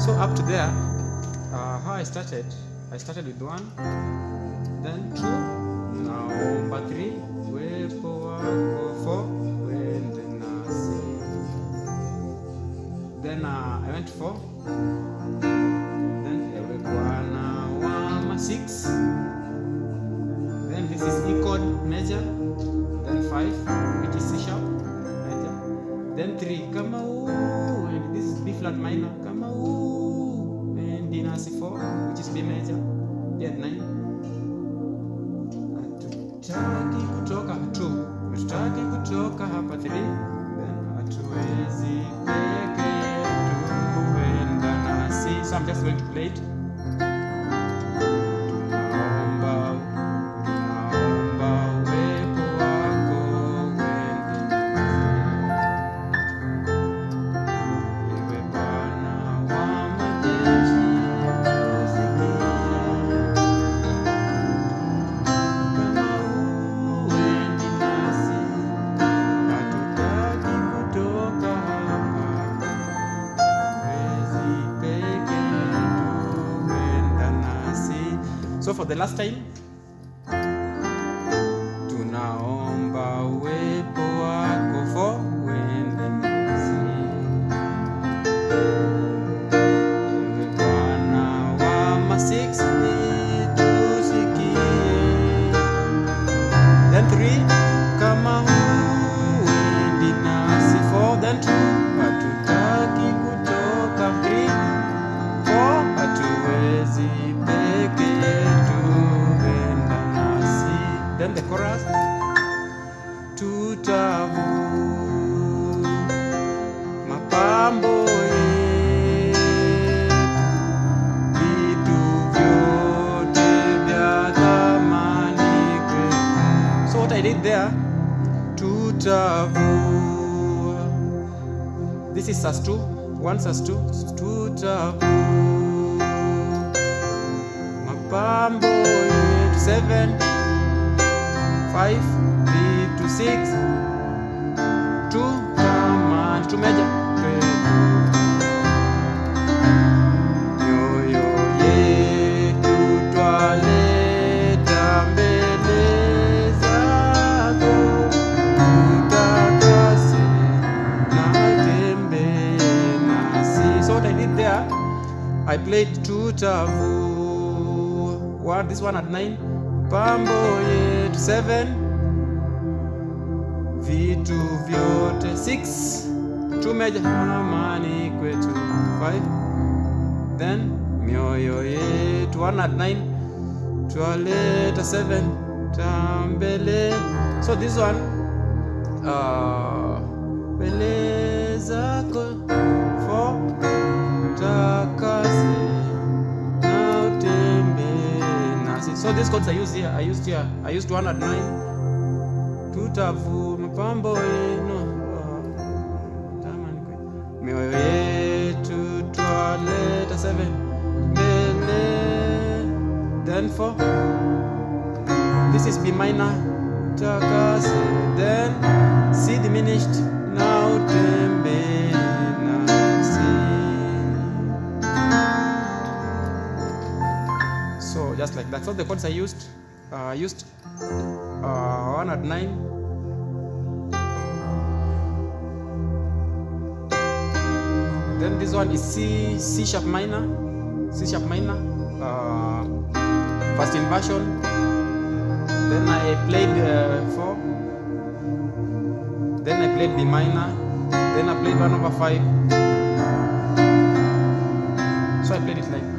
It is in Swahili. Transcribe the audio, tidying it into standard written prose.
So up to there, how I started with 1, then 2, naomba 3, uwepo wako 4, uende nasi. Then I went 4, then ewe Bwana wama 6, then this is E chord major, then 5, which is C sharp major, then 3, kama and this is B flat minor, kama and D nasi 4, which is B major, D at 9. Hatutaki kutoka 2, hatutaki kutoka hapa 3, then hatuwezi peke tuenda nasi. So I'm just going to play it. So for the last time, tunaomba uwepo wako 4, uende nasi. Ewe Bwana wama 6, nitusikie. Then 3, kama huendi nasi 4, then 2, hatutaki kutoka 3, 4, hatuwezi peke. Then the chorus, tutavu mapambo yetu, vitu vyote vya thamani kwetu. So what I did there, tutavu, this is sus 2, 1 sus 2, tutavu mapambo yetu, 7, 5, 3 to 6, 2, kama 2 major. Mioyo yetu twaleta mbele zako, utakase na utembee nasi. So what I did there, I played tutavu, this one at 9, pambo yetu 7, vitu vyote 6, 2 major, amani kwetu 5, then mioyo yetu 1 at 9, twaleta 7, tambele. So this one, mbele zako 4, takase. So these chords I used here, I used 1 at 9, tutavu mapambo yenu, mioyo yetu twaleta 7, mbele, then 4, this is B minor, takase, then C diminished, na utembee nasi. So just like that. So the chords I used 1 at 9, then this one is C sharp minor, first inversion, then I played 4, then I played B minor, then I played 1/5, so I played it like